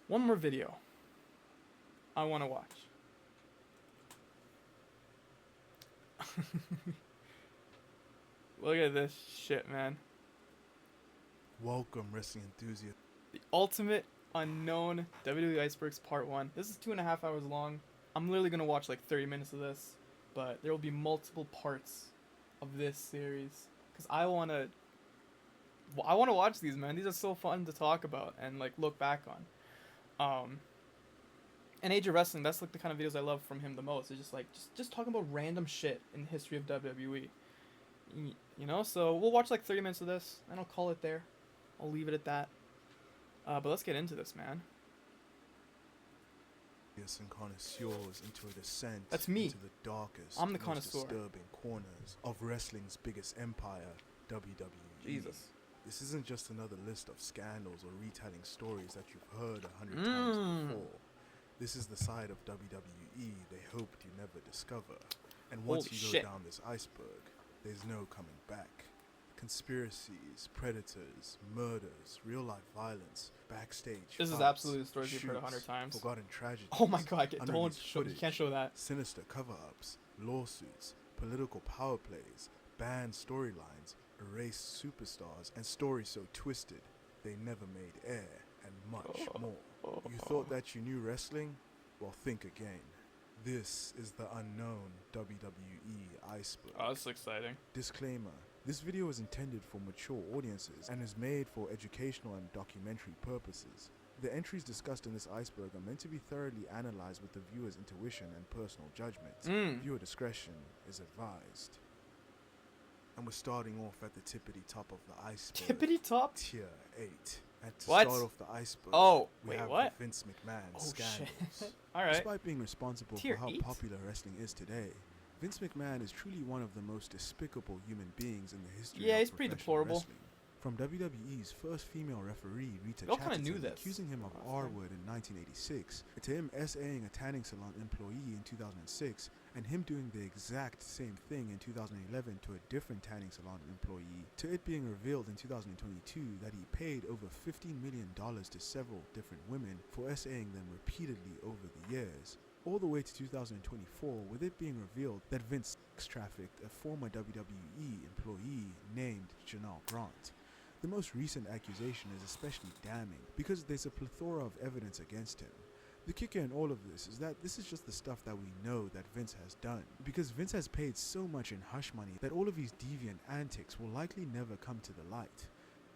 One more video I want to watch. Look at this shit, man. Welcome, wrestling enthusiasts. The Ultimate Unknown WWE Icebergs Part 1. This is 2.5 hours long. I'm literally going to watch like 30 minutes of this, but there will be multiple parts of this series. Because I want to watch these, man. These are so fun to talk about and like look back on. And Age of Wrestling, that's like the kind of videos I love from him the most. It's just like, just talking about random shit in the history of WWE. You know, so we'll watch like 30 minutes of this, and I'll call it there. I'll leave it at that. But let's get into this, man. Yes, and connoisseurs into a descent That's me. into the darkest, I'm the most connoisseur. disturbing corners of wrestling's biggest empire, WWE. Jesus. This isn't just another list of scandals or retelling stories that you've heard 100 times before. This is the side of WWE they hoped you never discover. And once Holy you shit. go down this iceberg, there's no coming back. Conspiracies, predators, murders, real-life violence, backstage This is fights, absolutely the stories you've heard 100 shoots, times. forgotten tragedies. Oh my god, don't unreleased show, you footage, can't show that. Sinister cover-ups, lawsuits, political power plays, banned storylines, erased superstars, and stories so twisted they never made air, and much more. You thought that you knew wrestling? Well, think again. This is the unknown WWE Iceberg. Oh, that's exciting. Disclaimer. This video is intended for mature audiences and is made for educational and documentary purposes. The entries discussed in this iceberg are meant to be thoroughly analyzed with the viewer's intuition and personal judgment. Viewer discretion is advised. And we're starting off at the tippity top of the iceberg. Tippity top? Tier 8. And to What? start off the iceberg, Oh, we wait, have what? the Vince McMahon Oh, scandals. shit. Alright. Despite being responsible Tier for how 8? popular wrestling is today, Vince McMahon is truly one of the most despicable human beings in the history Yeah, of he's pretty professional deplorable. wrestling. From WWE's first female referee, Rita We all kinda knew Chatterton, this. accusing him of Honestly. R-word in 1986, to him SAing a tanning salon employee in 2006, and him doing the exact same thing in 2011 to a different tanning salon employee, to it being revealed in 2022 that he paid over $15 million to several different women for SAing them repeatedly over the years. All the way to 2024, with it being revealed that Vince sex-trafficked a former WWE employee named Janelle Grant. The most recent accusation is especially damning because there's a plethora of evidence against him. The kicker in all of this is that this is just the stuff that we know that Vince has done, because Vince has paid so much in hush money that all of his deviant antics will likely never come to the light.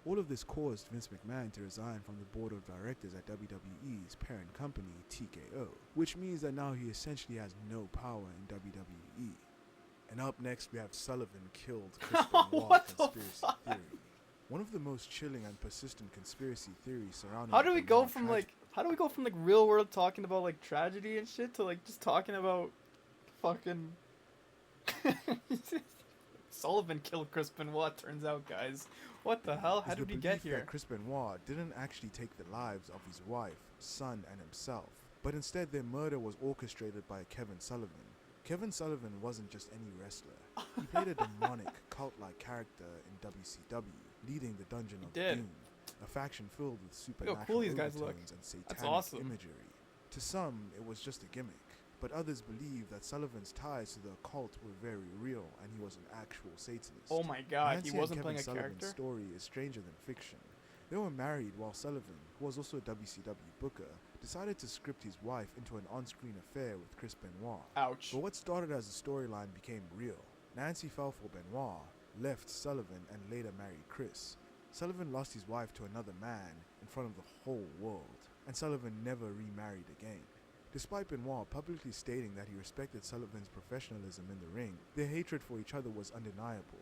All of this caused Vince McMahon to resign from the board of directors at WWE's parent company, TKO, which means that now he essentially has no power in WWE. And up next we have Sullivan killed Chris Benoit What the conspiracy fuck? theory. One of the most chilling and persistent conspiracy theories surrounding How do the we go Benoit from tragedy. like real world talking about like tragedy and shit to like just talking about fucking Sullivan killed Chris Benoit, turns out, guys. What the hell? How is the did he get belief here? that Chris Benoit didn't actually take the lives of his wife, son, and himself, but instead their murder was orchestrated by Kevin Sullivan. Kevin Sullivan wasn't just any wrestler. He played a demonic, cult-like character in WCW, leading the Dungeon of did. Doom, a faction filled with how supernatural cool these guys look. overtones and satanic awesome. imagery. To some, it was just a gimmick, but others believe that Sullivan's ties to the occult were very real and he was an actual Satanist. Oh my god, Nancy he and wasn't Kevin playing a Sullivan's character? story is stranger than fiction. They were married while Sullivan, who was also a WCW booker, decided to script his wife into an on-screen affair with Chris Benoit. Ouch. But what started as a storyline became real. Nancy fell for Benoit, left Sullivan, and later married Chris. Sullivan lost his wife to another man in front of the whole world, and Sullivan never remarried again. Despite Benoit publicly stating that he respected Sullivan's professionalism in the ring, their hatred for each other was undeniable.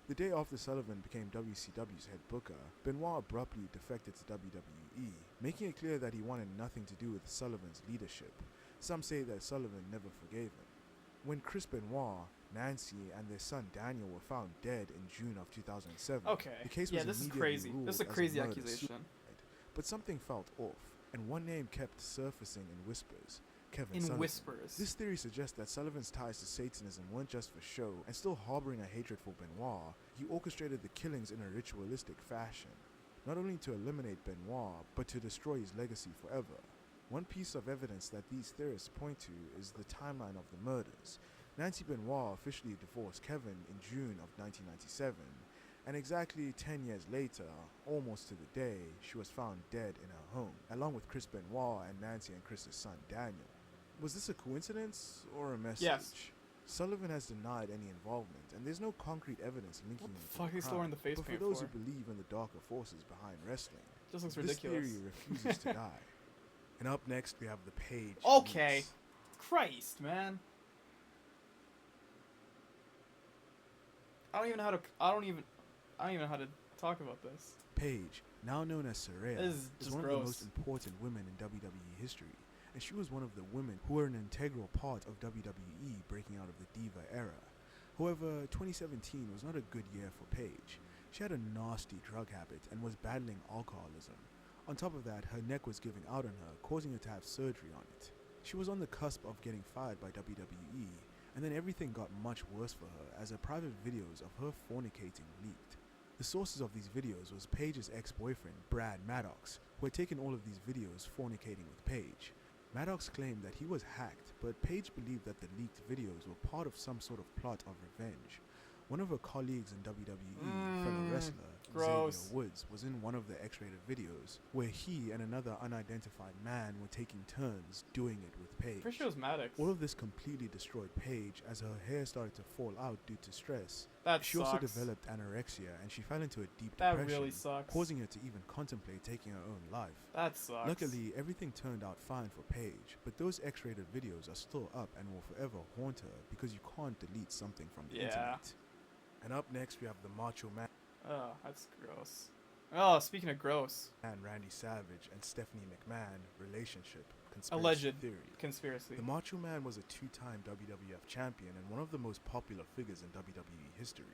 The day after Sullivan became WCW's head booker, Benoit abruptly defected to WWE, making it clear that he wanted nothing to do with Sullivan's leadership. Some say that Sullivan never forgave him. When Chris Benoit, Nancy, and their son Daniel were found dead in June of 2007, Okay. the case Yeah, was this is immediately crazy. ruled This is a as crazy murder accusation. suicide. But something felt off, and one name kept surfacing in whispers: Kevin In Sullivan. whispers. This theory suggests that Sullivan's ties to Satanism weren't just for show, and still harboring a hatred for Benoit, he orchestrated the killings in a ritualistic fashion, not only to eliminate Benoit, but to destroy his legacy forever. One piece of evidence that these theorists point to is the timeline of the murders. Nancy Benoit officially divorced Kevin in June of 1997, and exactly 10 years later, almost to the day, she was found dead in her home, along with Chris Benoit and Nancy and Chris's son Daniel. Was this a coincidence or a message? Yes. Sullivan has denied any involvement, and there's no concrete evidence linking What him the to fuck the is crime. throwing the face But for paint those for? who believe in the darker forces behind wrestling, Just looks this ridiculous. theory refuses to die. And up next, we have the Page. Okay. leaks. Christ, man. I don't even know how to talk about this. Paige, now known as Saraya, This is is just one of gross. the most important women in WWE history, and she was one of the women who were an integral part of WWE breaking out of the Diva era. However, 2017 was not a good year for Paige. She had a nasty drug habit and was battling alcoholism. On top of that, her neck was giving out on her, causing her to have surgery on it. She was on the cusp of getting fired by WWE, and then everything got much worse for her as her private videos of her fornicating leaked. The sources of these videos was Paige's ex-boyfriend, Brad Maddox, who had taken all of these videos fornicating with Paige. Maddox claimed that he was hacked, but Paige believed that the leaked videos were part of some sort of plot of revenge. One of her colleagues in WWE, fellow wrestler, gross. Xavier Woods, was in one of the X-rated videos where he and another unidentified man were taking turns doing it with Paige. Pretty sure it was Maddox. All of this completely destroyed Paige as her hair started to fall out due to stress. That She sucks. also developed anorexia and she fell into a deep That depression, really sucks. causing her to even contemplate taking her own life. That sucks. Luckily, everything turned out fine for Paige, but those X-rated videos are still up and will forever haunt her because you can't delete something from the Yeah. internet. And up next, we have the Macho Man Oh, that's gross. Oh, speaking of gross. and Randy Savage and Stephanie McMahon relationship conspiracy Alleged theory. conspiracy. The Macho Man was a two-time WWF champion and one of the most popular figures in WWE history.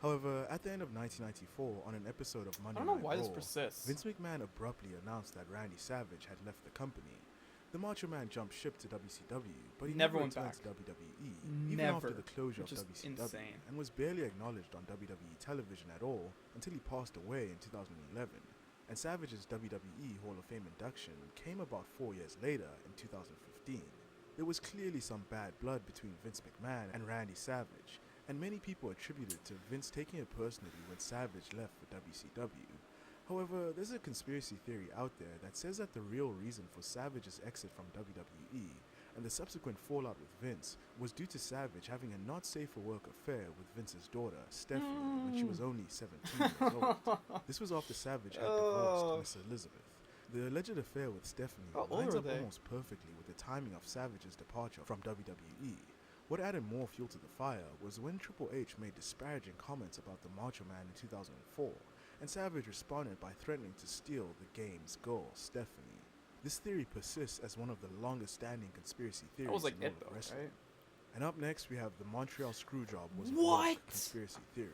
However, at the end of 1994, on an episode of I Monday don't know Night why this Raw, persists. Vince McMahon abruptly announced that Randy Savage had left the company. The Macho Man jumped ship to WCW, but he Never never went returned back. to WWE, even Never. after the closure Which of is WCW, insane. and was barely acknowledged on WWE television at all until he passed away in 2011. And Savage's WWE Hall of Fame induction came about 4 years later in 2015. There was clearly some bad blood between Vince McMahon and Randy Savage, and many people attributed to Vince taking it personally when Savage left for WCW. However, there's a conspiracy theory out there that says that the real reason for Savage's exit from WWE and the subsequent fallout with Vince was due to Savage having a not safe for work affair with Vince's daughter, Stephanie, when she was only 17 years old. This was after Savage had divorced Miss Elizabeth. The alleged affair with Stephanie How old lines were up they? almost perfectly with the timing of Savage's departure from WWE. What added more fuel to the fire was when Triple H made disparaging comments about the Macho Man in 2004, and Savage responded by threatening to steal the game's girl, Stephanie. This theory persists as one of the longest standing conspiracy theories That was like in all it of though, wrestling. right? And up next we have the Montreal Screwjob was a What? woke conspiracy theory.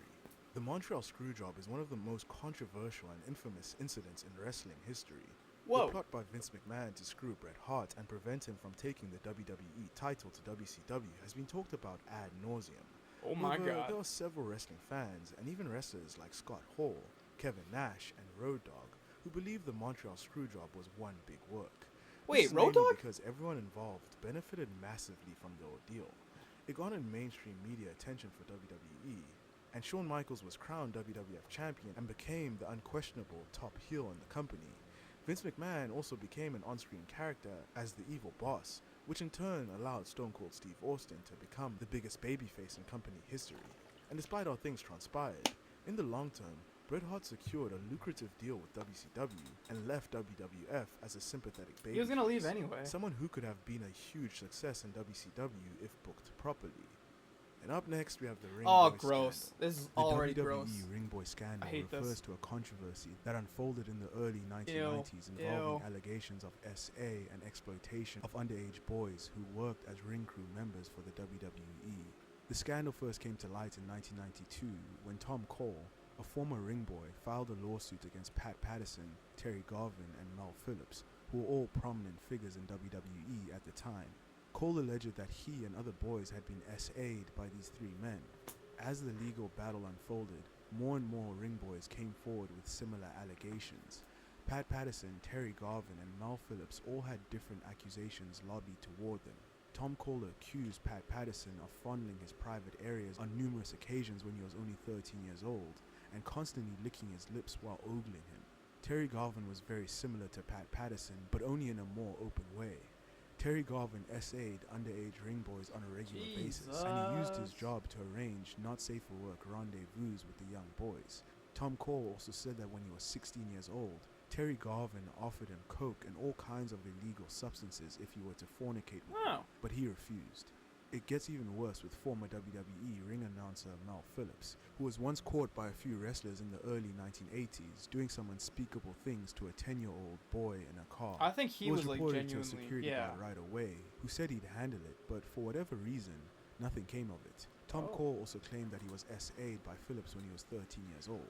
The Montreal Screwjob is one of the most controversial and infamous incidents in wrestling history. Whoa. The plot by Vince McMahon to screw Bret Hart and prevent him from taking the WWE title to WCW has been talked about ad nauseum. Oh my However, god. there are several wrestling fans and even wrestlers like Scott Hall, Kevin Nash, and Road Dogg who believe the Montreal Screwjob was one big work. Wait, This is Road mainly Dogg? because everyone involved benefited massively from the ordeal. It garnered mainstream media attention for WWE, and Shawn Michaels was crowned WWF champion and became the unquestionable top heel in the company. Vince McMahon also became an on-screen character as the evil boss, which in turn allowed Stone Cold Steve Austin to become the biggest babyface in company history. And despite how things transpired, in the long term, Bret Hart secured a lucrative deal with WCW and left WWF as a sympathetic babyface. He was gonna leave anyway. Someone who could have been a huge success in WCW if booked properly. And up next, we have the Ring Oh, Boy gross. scandal. This is The already WWE gross. Ring Boy scandal I hate this. refers to a controversy that unfolded in the early 1990s involving Ew. allegations of SA and exploitation of underage boys who worked as ring crew members for the WWE. The scandal first came to light in 1992 when Tom Cole, a former ring boy, filed a lawsuit against Pat Patterson, Terry Garvin, and Mel Phillips, who were all prominent figures in WWE at the time. Cole alleged that he and other boys had been SA'd by these three men. As the legal battle unfolded, more and more ring boys came forward with similar allegations. Pat Patterson, Terry Garvin, and Mel Phillips all had different accusations lobbied toward them. Tom Cole accused Pat Patterson of fondling his private areas on numerous occasions when he was only 13 years old, and constantly licking his lips while ogling him. Terry Garvin was very similar to Pat Patterson, but only in a more open way. Terry Garvin SA'd underage ring boys on a regular basis, and he used his job to arrange not safe for work rendezvous with the young boys. Tom Cole also said that when he was 16 years old, Terry Garvin offered him coke and all kinds of illegal substances if he were to fornicate with him, but he refused. It gets even worse with former WWE ring announcer Mel Phillips, who was once caught by a few wrestlers in the early 1980s doing some unspeakable things to a 10-year-old boy in a car. I think he was like reported genuinely, to a security guard right away, who said he'd handle it, but for whatever reason, nothing came of it. Tom Cole also claimed that he was SA'd by Phillips when he was 13 years old.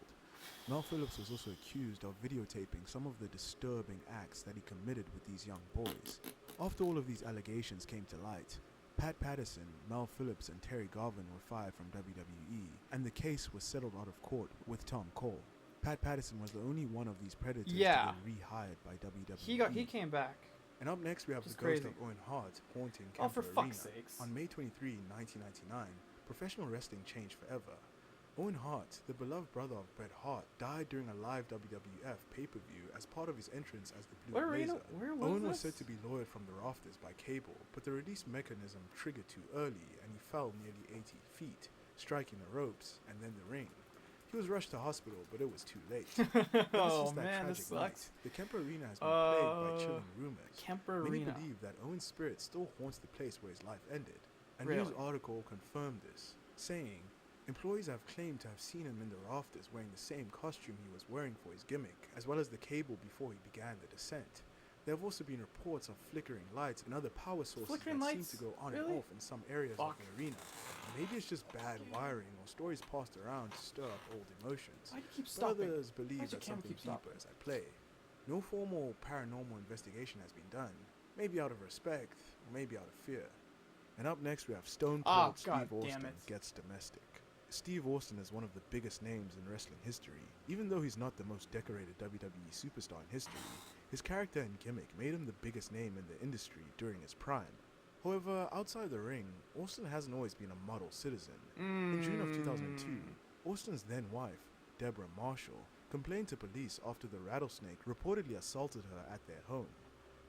Mel Phillips was also accused of videotaping some of the disturbing acts that he committed with these young boys. After all of these allegations came to light, Pat Patterson, Mel Phillips, and Terry Garvin were fired from WWE, and the case was settled out of court with Tom Cole. Pat Patterson was the only one of these predators to get rehired by WWE. He came back. And up next we have the crazy. ghost of Owen Hart haunting Kemper Oh, for Arena. fuck's sakes. On May 23, 1999, professional wrestling changed forever. Owen Hart, the beloved brother of Bret Hart, died during a live WWF pay-per-view as part of his entrance as the Blue Blazer. Owen was said to be lowered from the rafters by cable, but the release mechanism triggered too early and he fell nearly 80 feet, striking the ropes and then the ring. He was rushed to hospital, but it was too late. Oh man, this sucks. The Kemper Arena has been plagued by chilling rumors. Many Arena. believe that Owen's spirit still haunts the place where his life ended. A Really? news article confirmed this, saying, employees have claimed to have seen him in the rafters wearing the same costume he was wearing for his gimmick, as well as the cable before he began the descent. There have also been reports of flickering lights and other power sources that seem to go on and off in some areas of the arena. Maybe it's just bad wiring or stories passed around to stir up old emotions. Why do you keep But stopping? others believe that something deeper is at play. No formal paranormal investigation has been done, maybe out of respect, or maybe out of fear. And up next we have Stone Cold Steve Austin gets domestic. Steve Austin is one of the biggest names in wrestling history. Even though he's not the most decorated WWE superstar in history, his character and gimmick made him the biggest name in the industry during his prime. However, outside the ring, Austin hasn't always been a model citizen. In June of 2002, Austin's then wife, Deborah Marshall, complained to police after the rattlesnake reportedly assaulted her at their home.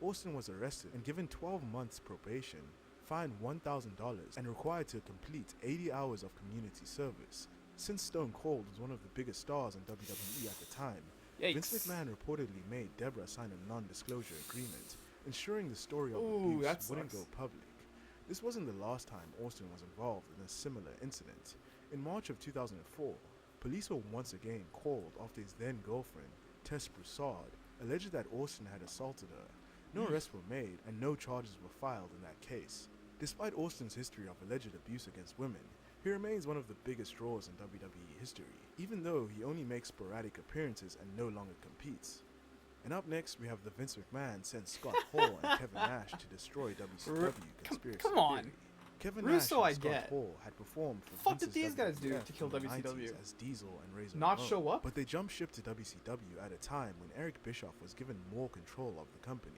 Austin was arrested and given 12 months probation, fined $1,000, and required to complete 80 hours of community service. Since Stone Cold was one of the biggest stars in WWE at the time, Vince McMahon reportedly made Deborah sign a non-disclosure agreement, ensuring the story of abuse wouldn't go public. This wasn't the last time Austin was involved in a similar incident. In March of 2004, police were once again called after his then-girlfriend, Tess Broussard, alleged that Austin had assaulted her. No arrests were made and no charges were filed in that case. Despite Austin's history of alleged abuse against women, he remains one of the biggest draws in WWE history, even though he only makes sporadic appearances and no longer competes. And up next, we have the Vince McMahon sent Scott Hall and Kevin Nash to destroy WCW conspiracy theory. Kevin Russo, Nash and Scott Hall had performed for What did these guys do to kill WCW? As Diesel and Razor Not Ramon, show up? but they jumped ship to WCW at a time when Eric Bischoff was given more control of the company.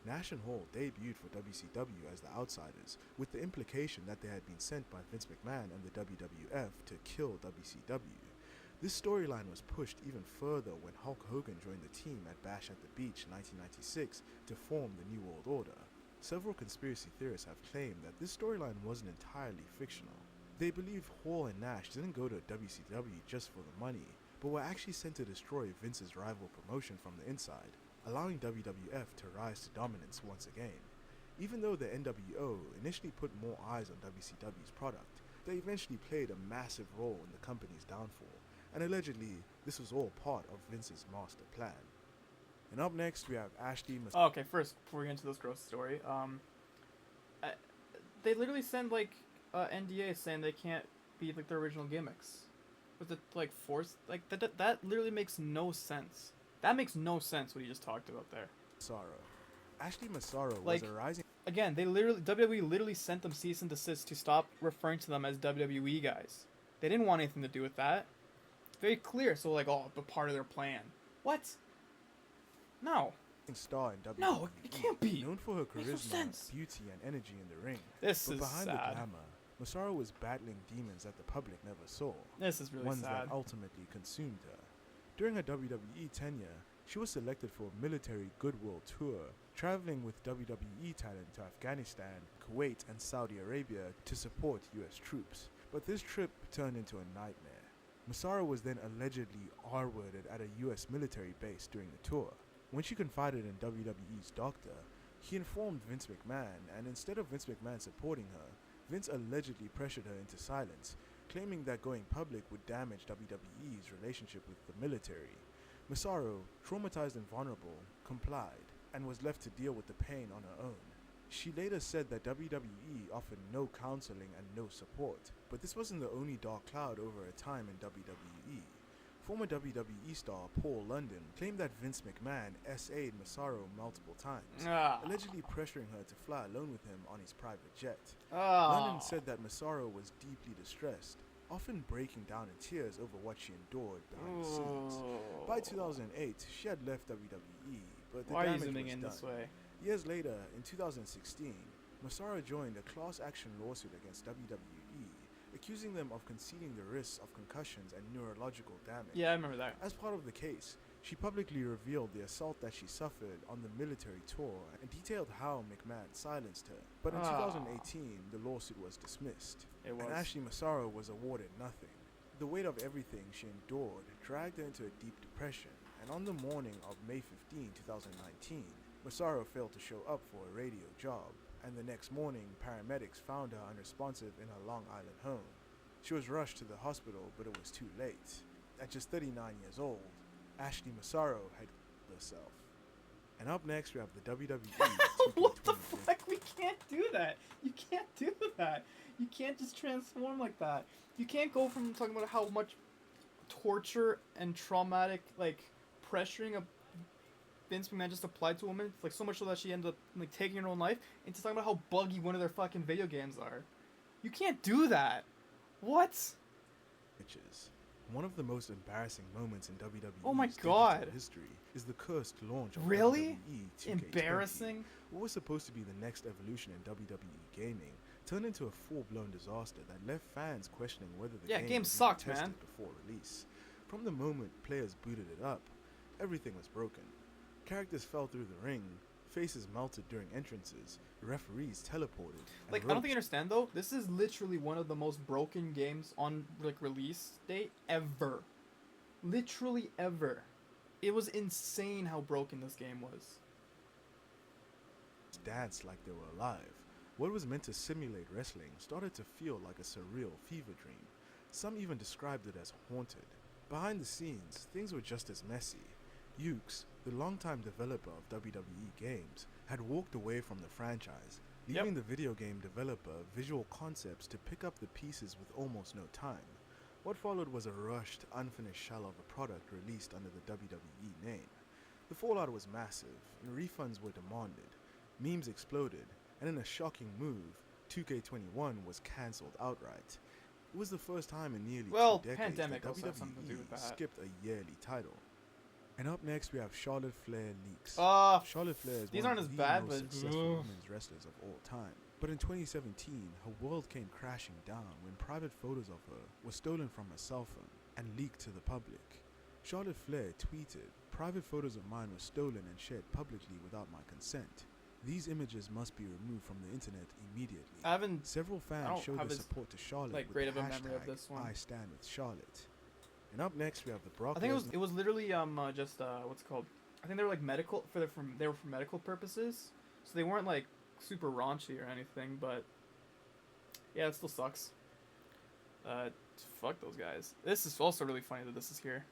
Nash and Hall debuted for WCW as the Outsiders, with the implication that they had been sent by Vince McMahon and the WWF to kill WCW. This storyline was pushed even further when Hulk Hogan joined the team at Bash at the Beach in 1996 to form the New World Order. Several conspiracy theorists have claimed that this storyline wasn't entirely fictional. They believe Hall and Nash didn't go to WCW just for the money, but were actually sent to destroy Vince's rival promotion from the inside, allowing WWF to rise to dominance once again. Even though the NWO initially put more eyes on WCW's product, they eventually played a massive role in the company's downfall, and allegedly, this was all part of Vince's master plan. And up next, we have Ashley Okay, first, before we get into this gross story, they literally send, NDA saying they can't be, the original gimmicks. Was it, forced? That literally makes no sense. That makes no sense what you just talked about there. Massaro. Ashley Massaro was a rising... Again, WWE literally sent them cease and desist to stop referring to them as WWE guys. They didn't want anything to do with that. Very clear, so but part of their plan. What? No. Star in WWE. No, it can't be. Known for her Makes no charisma, sense. beauty, and energy in the ring. This But is behind the sad. glamour, Masaru was battling demons that the public never saw. This is really Ones sad. that ultimately consumed her. During her WWE tenure, she was selected for a military goodwill tour, traveling with WWE talent to Afghanistan, Kuwait, and Saudi Arabia to support US troops. But this trip turned into a nightmare. Masaru was then allegedly R-worded at a US military base during the tour. When she confided in WWE's doctor, he informed Vince McMahon, and instead of Vince McMahon supporting her, Vince allegedly pressured her into silence, claiming that going public would damage WWE's relationship with the military. Masaru, traumatized and vulnerable, complied, and was left to deal with the pain on her own. She later said that WWE offered no counseling and no support, but this wasn't the only dark cloud over her time in WWE. Former WWE star Paul London claimed that Vince McMahon SA'd Masaru multiple times, allegedly pressuring her to fly alone with him on his private jet. London said that Masaru was deeply distressed, often breaking down in tears over what she endured behind the scenes. By 2008, she had left WWE, but the Why are you damage zooming was in done. this way? Years later, in 2016, Masaru joined a class action lawsuit against WWE, accusing them of conceding the risks of concussions and neurological damage. Yeah, I remember that. As part of the case, she publicly revealed the assault that she suffered on the military tour and detailed how McMahon silenced her. But in 2018, the lawsuit was dismissed, It was. and Ashley Masaru was awarded nothing. The weight of everything she endured dragged her into a deep depression, and on the morning of May 15, 2019, Masaru failed to show up for a radio job, and the next morning, paramedics found her unresponsive in her Long Island home. She was rushed to the hospital, but it was too late. At just 39 years old, Ashley Masaru had killed herself. And up next, we have the WWE. What the 2K20 fuck? We can't do that. You can't do that. You can't just transform like that. You can't go from talking about how much torture and traumatic, like, pressuring of Vince McMahon just applied to a woman, like, so much so that she ended up, like, taking her own life, into talking about how buggy one of their fucking video games are. You can't do that. What? matches. One of the most embarrassing moments in WWE's Oh my digital God. history is the cursed launch of Really? WWE 2K20. Embarrassing? What was supposed to be the next evolution in WWE gaming turned into a full-blown disaster that left fans questioning whether the game Game was sucked, even tested man. before release. From the moment players booted it up, everything was broken. Characters fell through the ring, faces melted during entrances, referees teleported. and Like, I don't think you ropes understand, though. This is literally one of the most broken games on, like, release date ever. Literally ever. It was insane how broken this game was. danced like they were alive. What was meant to simulate wrestling started to feel like a surreal fever dream. Some even described it as haunted. Behind the scenes, things were just as messy. Ukes, the longtime developer of WWE games, had walked away from the franchise, leaving the video game developer Visual Concepts to pick up the pieces with almost no time. What followed was a rushed, unfinished shell of a product released under the WWE name. The fallout was massive, and refunds were demanded. Memes exploded, and in a shocking move, 2K21 was cancelled outright. It was the first time in nearly 2 decades pandemic that also has something to do with WWE that. skipped a yearly title. And up next, we have Charlotte Flair leaks. Charlotte Flair is these one aren't of as the bad, most but successful women's wrestlers of all time. But in 2017, her world came crashing down when private photos of her were stolen from her cell phone and leaked to the public. Charlotte Flair tweeted, "Private photos of mine were stolen and shared publicly without my consent. These images must be removed from the internet immediately." I haven't, Several fans don't showed have their as, support to Charlotte like, with great the of a memory of hashtag this one. I stand with Charlotte. And up next, we have the Brock I think Lesnar. it was literally just what's it called? I think they were like medical they were for medical purposes, so they weren't like super raunchy or anything. But yeah, it still sucks. Fuck those guys. This is also really funny that this is here.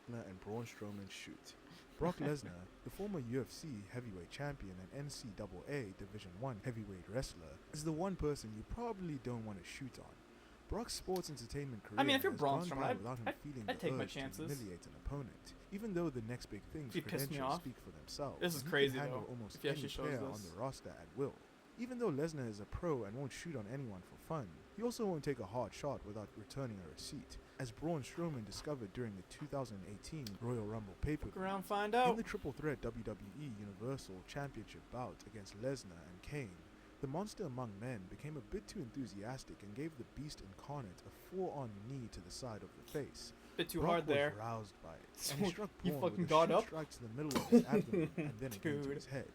And Braun Strowman shoot. Brock Lesnar, the former UFC heavyweight champion and NCAA Division I heavyweight wrestler, is the one person you probably don't want to shoot on. Brock's sports entertainment career I mean, if you're has Braun gone Strowman, by I'd- without him I'd- feeling I'd the take my urge chances. to humiliate an opponent, even though the next big thing's If he pissed me credentials off. speak for themselves. This is and he crazy, can handle though, almost if he any actually shows player this. on the roster at will. Even though Lesnar is a pro and won't shoot on anyone for fun, he also won't take a hard shot without returning a receipt. as Braun Strowman discovered during the 2018 Royal Rumble pay-per-view. Look around, find In out. the triple threat WWE Universal Championship bout against Lesnar and Kane, the monster among men became a bit too enthusiastic and gave the beast incarnate a full-on knee to the side of the face. Bit too Brock hard was there. roused by it, and he struck You Braun fucking with a got shoot up? strike to the middle of his abdomen and then again to Dude. his head.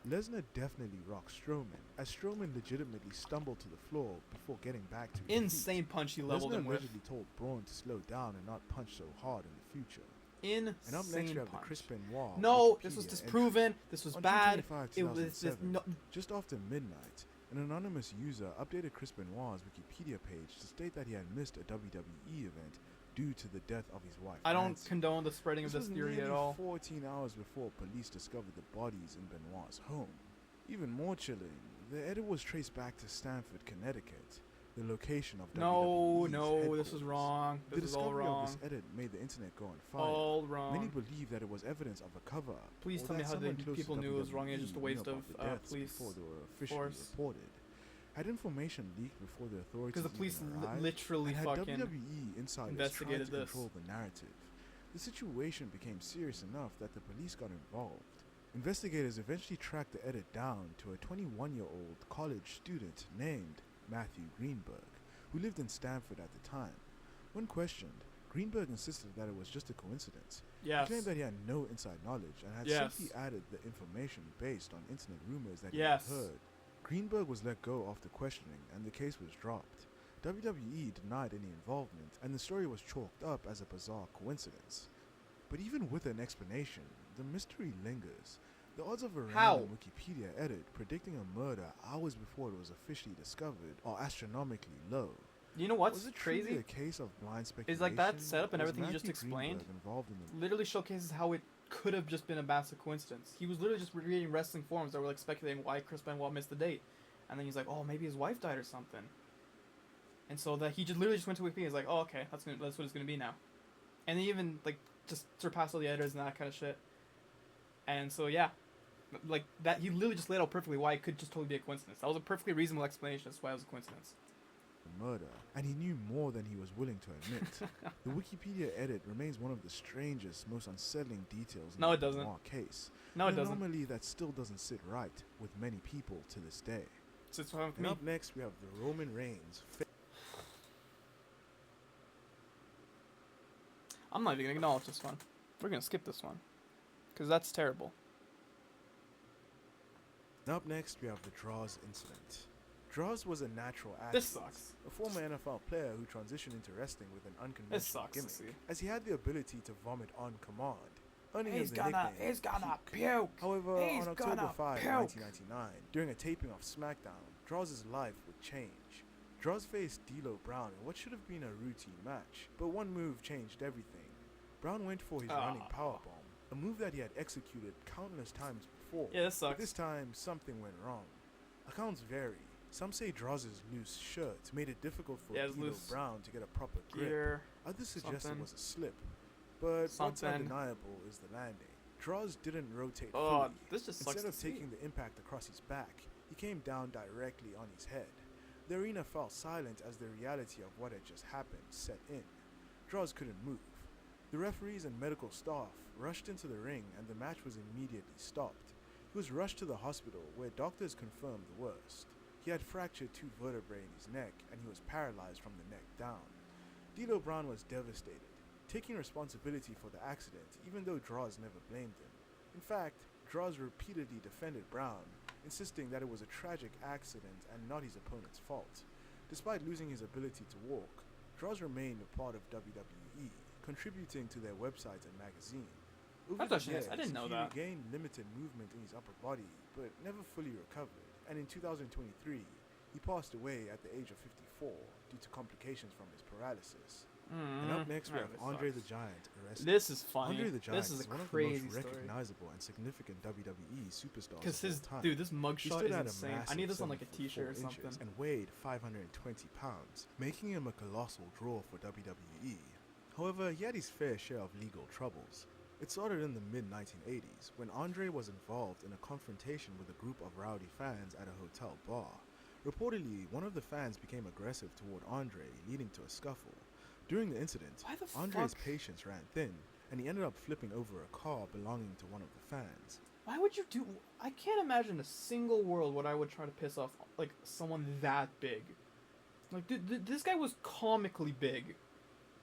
Lesnar definitely rocked Strowman, as Strowman legitimately stumbled to the floor before getting back to his feet. Insane punch he leveled Lesnar him with. allegedly told Braun to slow down and not punch so hard in the future. Insane And up next we have punch. the Chris Benoit. No, this Wikipedia was entry. disproven. This was On bad. June 25, It was just 2007, no. just after midnight, an anonymous user updated Chris Benoit's Wikipedia page to state that he had missed a WWE event due to the death of his wife. I don't Nancy. condone the spreading of This this was theory nearly at all. 14 hours before police discovered the bodies in Benoit's home. Even more chilling, the edit was traced back to Stamford, Connecticut, the location of No, WWE's no, this headquarters. is wrong. The This is all discovery of wrong. this edit made the internet go on fire. All Many wrong. believe that it was evidence of a cover-up. Please or tell me that how the someone close to people knew it was wrong and just a WWE waste knew of about the deaths police before they were officially force. reported. Had information leaked before the authorities Because the police even arrived, literally and had fucking WWE insiders investigated tried to this. control the narrative, the situation became serious enough that the police got involved. Investigators eventually tracked the edit down to a 21-year-old college student named Matthew Greenberg, who lived in Stamford at the time. When questioned, Greenberg insisted that it was just a coincidence. Yes. He claimed that he had no inside knowledge and had Yes. simply added the information based on internet rumors that Yes. he had heard. Greenberg was let go after questioning and the case was dropped. WWE denied any involvement and the story was chalked up as a bizarre coincidence. But even with an explanation, the mystery lingers. The odds of a How? random Wikipedia edit predicting a murder hours before it was officially discovered are astronomically low. You know what's Was it truly crazy? a case of blind speculation? Is like that setup and Was everything you just Matthew explained Greenberg involved in the literally showcases how it could have just been a massive coincidence. He was literally just reading wrestling forums that were like speculating why Chris Benoit missed the date, and then he's like, oh, maybe his wife died or something. And so that he just literally just went to Wikipedia. He's like, oh, okay, that's what it's gonna be now. And they even like just surpassed all the editors and that kind of shit. And so yeah, like that he literally just laid out perfectly why it could just totally be a coincidence. That was a perfectly reasonable explanation as to why it was a coincidence. murder, and he knew more than he was willing to admit. The Wikipedia edit remains one of the strangest, most unsettling details in No, the it doesn't. Benoit case. No, it An doesn't. anomaly that still doesn't sit right with many people to this day. So it's fine with And me. up next, we have the Roman Reigns. I'm not even gonna acknowledge this one. We're gonna skip this one, cause that's terrible. And up next, we have the Draws incident. Draws was a natural athlete, This sucks. a former NFL player who transitioned into wrestling with an This unconventional sucks to gimmick, see. as he had the ability to vomit on command, earning him He's the gonna nickname Puke. puke. However, He's on October gonna 5, puke. 1999, during a taping of SmackDown, Draws' life would change. Draws faced D'Lo Brown in what should have been a routine match, but one move changed everything. Brown went for his running powerbomb, a move that he had executed countless times before. Yeah, this But sucks. this time, something went wrong. Accounts vary. Some say Draws' loose shirt made it difficult for Yeah, it's D'Lo loose. Brown to get a proper grip. Gear. Others suggest it something. was a slip, but what's Something. undeniable is the landing. Draws didn't rotate Oh, fully. this just sucks Instead to of see. taking the impact across his back, he came down directly on his head. The arena fell silent as the reality of what had just happened set in. Draws couldn't move. The referees and medical staff rushed into the ring and the match was immediately stopped. He was rushed to the hospital where doctors confirmed the worst. He had fractured 2 vertebrae in his neck and he was paralyzed from the neck down. D'Lo Brown was devastated, taking responsibility for the accident even though Draws never blamed him. In fact, Draws repeatedly defended Brown, insisting that it was a tragic accident and not his opponent's fault. Despite losing his ability to walk, Draws remained a part of WWE, contributing to their website and magazine. Over That's the actually nice. I didn't know he that. regained limited movement in his upper body, but never fully recovered, and in 2023, he passed away at the age of 54 due to complications from his paralysis. And up next, we have Andre the Giant arrested. This is funny. Andre the Giant This is a one of the crazy most story. recognizable and significant WWE superstars Cause of all his time. dude, this He mugshot stood is at a insane. I massive need this on like a 7'4" T-shirt or inches something. and weighed 520 pounds, making him a colossal draw for WWE. However, he had his fair share of legal troubles. It started in the mid-1980s when Andre was involved in a confrontation with a group of rowdy fans at a hotel bar. Reportedly, one of the fans became aggressive toward Andre, leading to a scuffle. During the incident, Why the Andre's fuck? patience ran thin, and he ended up flipping over a car belonging to one of the fans. Why would you do? I can't imagine a single world where I would try to piss off like someone that big. Like, dude, this guy was comically big,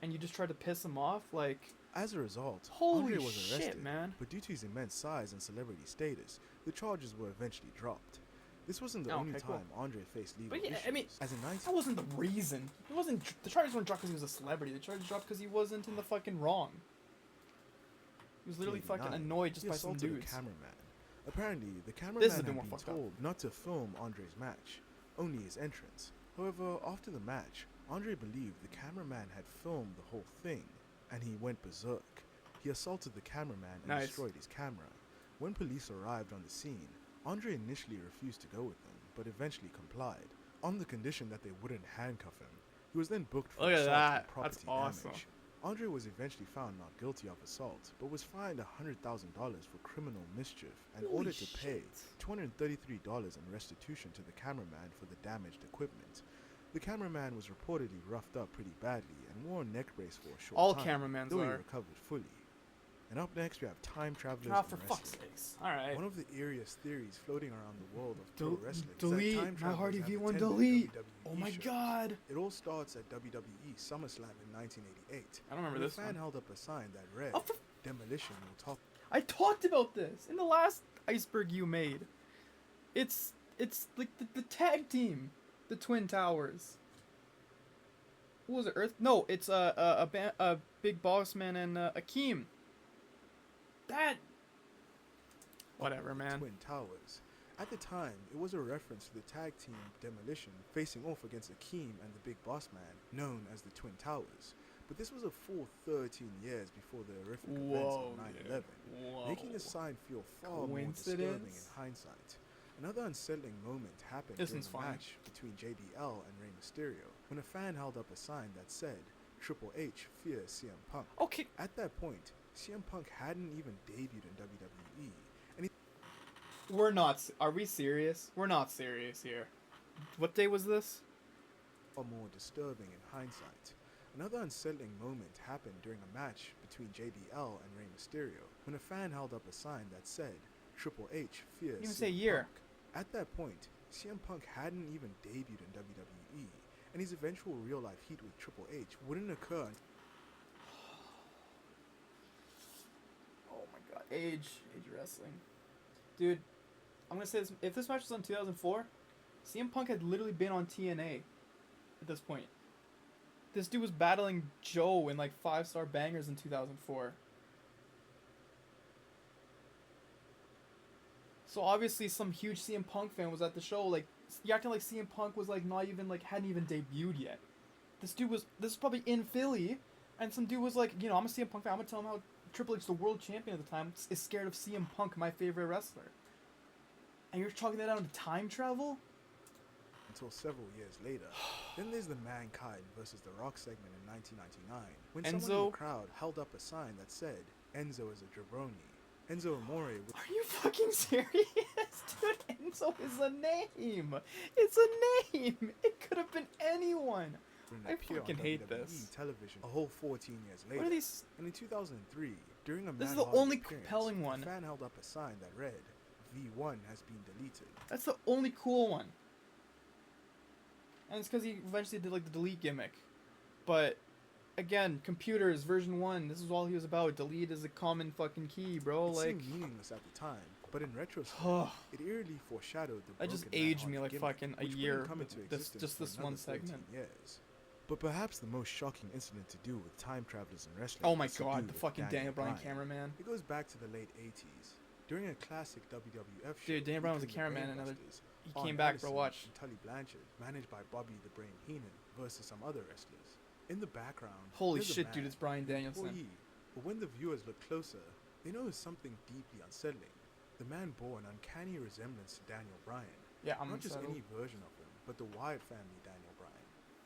and you just tried to piss him off. Like, As a result, holy Andre was shit, arrested, man. but due to his immense size and celebrity status, the charges were eventually dropped. This wasn't the Oh, only okay, cool. time Andre faced legal But yeah, issues. I mean, as in 19- that wasn't the reason. It wasn't. The charges weren't dropped because he was a celebrity. The charges dropped because he wasn't in the fucking wrong. He was literally fucking 1989, annoyed just he by some assaulted dudes. a cameraman. Apparently, the cameraman This is a had bit more been fucked up. told not to film Andre's match, only his entrance. However, after the match, Andre believed the cameraman had filmed the whole thing, and he went berserk. He assaulted the cameraman and Nice. destroyed his camera. When police arrived on the scene, Andre initially refused to go with them, but eventually complied, on the condition that they wouldn't handcuff him. He was then booked for Look at assault that. and property That's awesome. damage. Andre was eventually found not guilty of assault, but was fined $100,000 for criminal mischief and Holy ordered to pay shit. $233 in restitution to the cameraman for the damaged equipment. The cameraman was reportedly roughed up pretty badly and wore a neck brace for a short All time, cameramans though he are. recovered fully. And up next we have time travelers Ah, and for wrestling. fuck's sakes. Alright. One of the eeriest theories floating around the world of pro Del- wrestling delete. is that time Matt travelers Hardy have V1 attended delete. WWE Oh my shows. god. It all starts at WWE SummerSlam in 1988. I don't remember when this a fan one. held up a sign that read, Oh, for "Demolition will talk." I talked about this in the last Iceberg you made. It's like the tag team, the Twin Towers. Who was it? Earth? No, it's a Big Boss Man and Akeem. That. Whatever, man. Twin Towers. At the time, it was a reference to the tag team Demolition facing off against Akeem and the Big Boss Man, known as the Twin Towers. But this was a full 13 years before the horrific events Whoa, of 9/11, Whoa. making the sign feel far more disturbing in Coincidence? hindsight. Another unsettling moment happened This during one's a fine. match between JBL and Rey Mysterio, when a fan held up a sign that said, "Triple H fears CM Punk." Okay. At that point, CM Punk hadn't even debuted in WWE, and We're not. Are we serious? We're not serious here. What day was this? far more disturbing in hindsight. Another unsettling moment happened during a match between JBL and Rey Mysterio, when a fan held up a sign that said, "Triple H fears You even CM say year. Punk." At that point, CM Punk hadn't even debuted in WWE, and his eventual real-life heat with Triple H wouldn't occur until Oh my god. Age wrestling. Dude, I'm gonna say this. If this match was on 2004, CM Punk had literally been on TNA at this point. This dude was battling Joe in like 5-star bangers in 2004. So obviously some huge CM Punk fan was at the show. Like, you acting like CM Punk was like not even like hadn't even debuted yet. This was probably in Philly, and some dude was like, you know, I'm a CM Punk fan. I'm gonna tell him how Triple H, the world champion at the time, is scared of CM Punk, my favorite wrestler. And you're chalking that down to time travel? several years later. Then there's the Mankind versus The Rock segment in 1999, when someone in Enzo? the crowd held up a sign that said, "Enzo is a jabroni." Enzo Amore was Are you fucking serious? Dude, Enzo is a name. It's a name. It could have been anyone. going I to appear on fucking hate WWE this. television a whole 14 years later. What are these? And in 2003, during a This is Matt the Hardy only appearance, compelling one. a fan held up a sign that read, "V1 has been deleted." That's the only cool one. And it's because he eventually did like the delete gimmick. But again, computers version 1. This is all he was about. Delete is a common fucking key, bro. It Like, seemed meaningless at the time, but in retrospect, ugh. it eerily foreshadowed the That just broken Matt aged me Hardy like gimmick, fucking a which year, wouldn't come into this- existence just for this another one 13 segment. years. But perhaps the most shocking incident to do with time travelers and wrestling. Oh my has to god, do the with fucking Daniel Bryan cameraman. It goes back to the late 80s. During a classic WWF show, Dude, Daniel Bryan was a featuring the cameraman in another. Brainbusters, He Arn came back, Anderson bro. Watch. and Tully Blanchard, managed by Bobby the Brain Heenan, versus some other wrestlers. In the background, Holy there's a shit, man, dude, it's Bryan Danielson. employee, but when the viewers look closer, they notice something deeply unsettling. The man bore an uncanny resemblance to Daniel Bryan. Yeah, I'm Not just unsettled. any version of him, but the Wyatt family Daniel Bryan.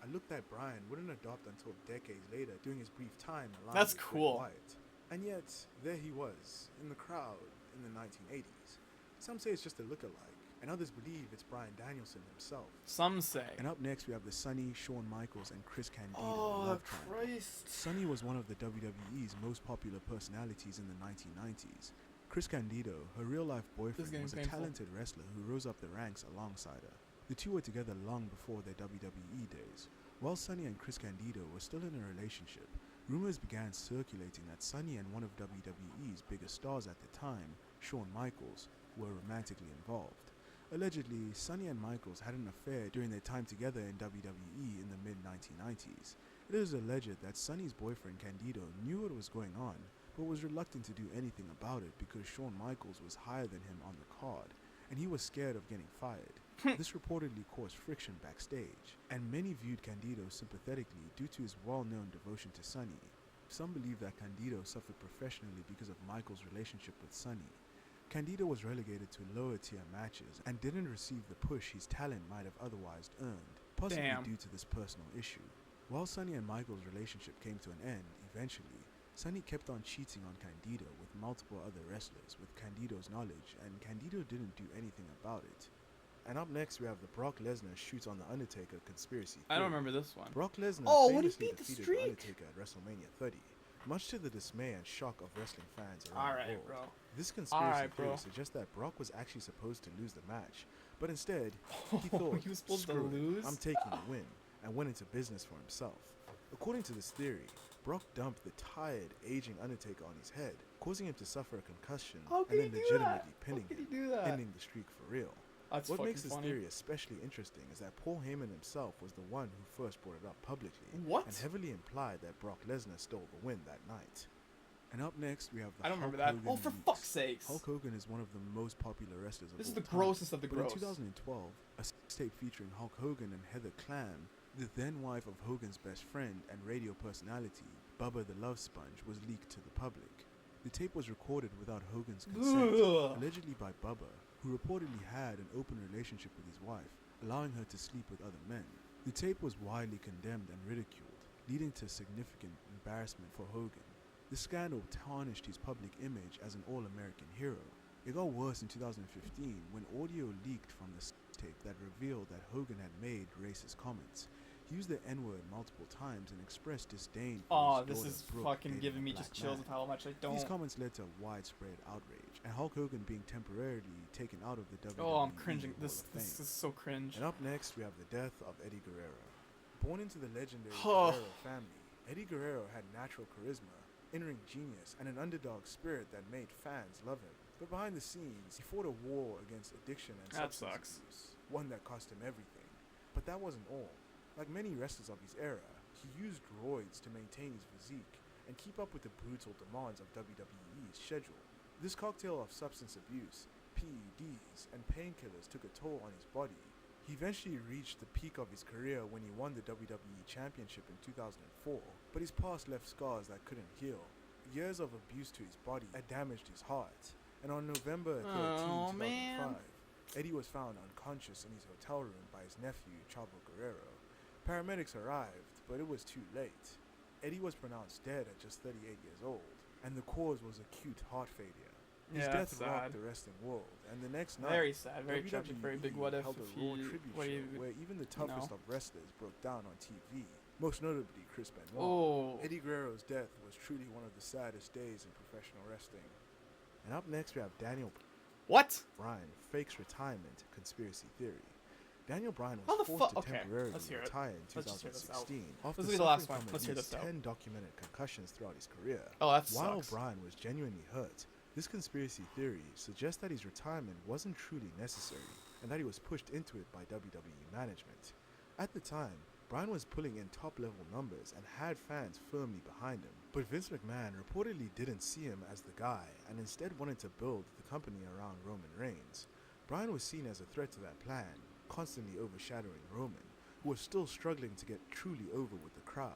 A look that Bryan wouldn't adopt until decades later during his brief time alive That's with Bray cool. Wyatt. And yet, there he was, in the crowd in the 1980s. Some say it's just a look-alike, and others believe it's Bryan Danielson himself. Some say. And up next, we have the Sonny, Shawn Michaels, and Chris Candido Oh, love triangle. Christ. Sonny was one of the WWE's most popular personalities in the 1990s. Chris Candido, her real-life boyfriend, was a talented wrestler who rose up the ranks alongside her. The two were together long before their WWE days. While Sonny and Chris Candido were still in a relationship, rumors began circulating that Sonny and one of WWE's biggest stars at the time, Shawn Michaels, were romantically involved. Allegedly, Sonny and Michaels had an affair during their time together in WWE in the mid-1990s. It is alleged that Sonny's boyfriend Candido knew what was going on, but was reluctant to do anything about it because Shawn Michaels was higher than him on the card, and he was scared of getting fired. This reportedly caused friction backstage, and many viewed Candido sympathetically due to his well-known devotion to Sonny. Some believe that Candido suffered professionally because of Michaels' relationship with Sonny. Candido was relegated to lower-tier matches and didn't receive the push his talent might have otherwise earned, possibly due to this personal issue. While Sonny and Michaels' relationship came to an end eventually, Sonny kept on cheating on Candido with multiple other wrestlers with Candido's knowledge, and Candido didn't do anything about it. And up next, we have the Brock Lesnar shoots on the Undertaker conspiracy theory. I don't remember this one. Brock Lesnar famously defeated the Undertaker at WrestleMania 30, much to the dismay and shock of wrestling fans around the world. Bro. This conspiracy theory suggests that Brock was actually supposed to lose the match, but instead, he thought, he was supposed to "Screw it, lose? I'm taking the win," and went into business for himself. According to this theory, Brock dumped the tired, aging Undertaker on his head, causing him to suffer a concussion and then legitimately pinning him, ending the streak for real. What makes this theory especially interesting is that Paul Heyman himself was the one who first brought it up publicly and heavily implied that Brock Lesnar stole the win that night. And up next, we have the Hulk Hogan Oh, for leaks. fuck's sakes. Hulk Hogan is one of the most popular wrestlers of all time. This is the grossest of the gross. But in 2012, a sex tape featuring Hulk Hogan and Heather Clam, the then wife of Hogan's best friend and radio personality, Bubba the Love Sponge, was leaked to the public. The tape was recorded without Hogan's consent, allegedly by Bubba, who reportedly had an open relationship with his wife, allowing her to sleep with other men. The tape was widely condemned and ridiculed, leading to significant embarrassment for Hogan. The scandal tarnished his public image as an all-American hero. It got worse in 2015 when audio leaked from the tape that revealed that Hogan had made racist comments. He used the N-word multiple times and expressed disdain for his daughter, this is Brooke, fucking giving me just chills with how much I don't. These comments led to widespread outrage, and Hulk Hogan being temporarily taken out of the WWE. Oh, I'm cringing. Hall This of Fame. is so cringe. And up next, we have the death of Eddie Guerrero. Born into the legendary Guerrero family, Eddie Guerrero had natural charisma, in-ring genius, and an underdog spirit that made fans love him. But behind the scenes, he fought a war against addiction and substance abuse, one that cost him everything. But that wasn't all. Like many wrestlers of his era, he used roids to maintain his physique and keep up with the brutal demands of WWE's schedule. This cocktail of substance abuse, PEDs, and painkillers took a toll on his body. He eventually reached the peak of his career when he won the WWE Championship in 2004, but his past left scars that couldn't heal. Years of abuse to his body had damaged his heart, and on November 13, 2005, Eddie was found unconscious in his hotel room by his nephew, Chavo Guerrero. Paramedics arrived, but it was too late. Eddie was pronounced dead at just 38 years old, and the cause was acute heart failure. His death rocked the wrestling world, and the next night, very sad, very WWE tragic, very big what if held a Raw tribute show where even the toughest of wrestlers broke down on TV, most notably Chris Benoit. Eddie Guerrero's death was truly one of the saddest days in professional wrestling. And up next, we have Daniel Bryan fakes retirement conspiracy theory. Daniel Bryan was forced to temporarily retire in 2016 after suffering from at least 10 documented concussions throughout his career. While Bryan was genuinely hurt, this conspiracy theory suggests that his retirement wasn't truly necessary and that he was pushed into it by WWE management. At the time, Bryan was pulling in top-level numbers and had fans firmly behind him, but Vince McMahon reportedly didn't see him as the guy and instead wanted to build the company around Roman Reigns. Bryan was seen as a threat to that plan, constantly overshadowing Roman, who was still struggling to get truly over with the crowd.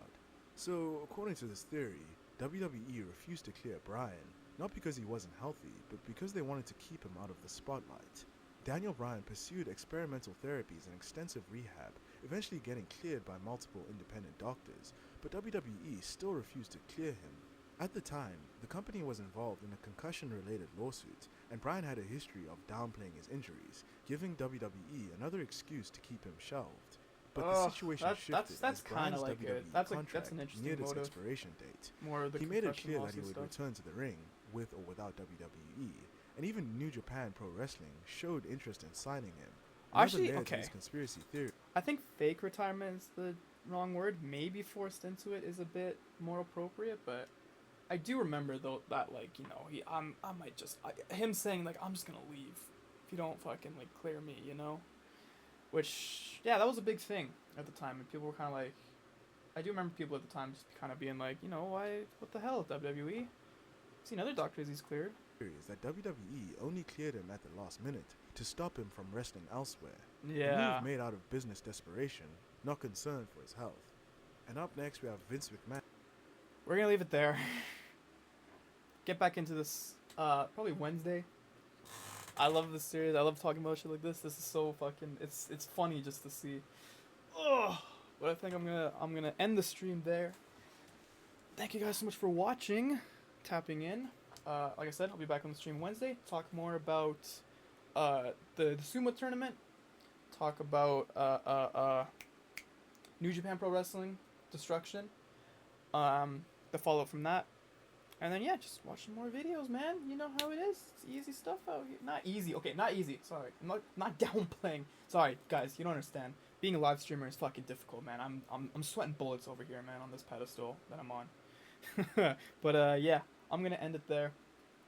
So, according to this theory, WWE refused to clear Bryan, not because he wasn't healthy, but because they wanted to keep him out of the spotlight. Daniel Bryan pursued experimental therapies and extensive rehab, eventually getting cleared by multiple independent doctors, but WWE still refused to clear him. At the time, the company was involved in a concussion-related lawsuit, and Bryan had a history of downplaying his injuries, giving WWE another excuse to keep him shelved. But the Ugh, situation that's- shifted that's- that's as Bryan's kinda like WWE it. That's contract an interesting neared its motive. expiration date. More of the He made it concussion clear that loss he and would stuff. return to the ring, with or without WWE, and even New Japan Pro Wrestling showed interest in signing him. Actually, Another layer to okay. this conspiracy theory. I think fake retirement is the wrong word. Maybe forced into it is a bit more appropriate, but I do remember though that like I might just him saying like I'm just gonna leave if you don't fucking like clear me, which yeah, that was a big thing at the time, and people were kind of like, I do remember people at the time just kind of being like, why, what the hell, WWE? I've seen other doctors he's cleared. Is that WWE only cleared him at the last minute to stop him from wrestling elsewhere. A Yeah. move made out of business desperation, not concern for his health. And up next we have Vince McMahon. We're gonna leave it there. Get back into this probably Wednesday. I love this series. I love talking about shit like this. This is so fucking it's funny just to see. Ugh. But I think I'm gonna end the stream there. Thank you guys so much for watching, tapping in. Like I said, I'll be back on the stream Wednesday. Talk more about the sumo tournament. Talk about New Japan Pro Wrestling Destruction. The follow up from that. And then, yeah, just watch some more videos, man. You know how it is. It's easy stuff out here. Not easy. Okay, not easy. Sorry. I'm not downplaying. Sorry, guys. You don't understand. Being a live streamer is fucking difficult, man. I'm sweating bullets over here, man, on this pedestal that I'm on. But, yeah, I'm going to end it there.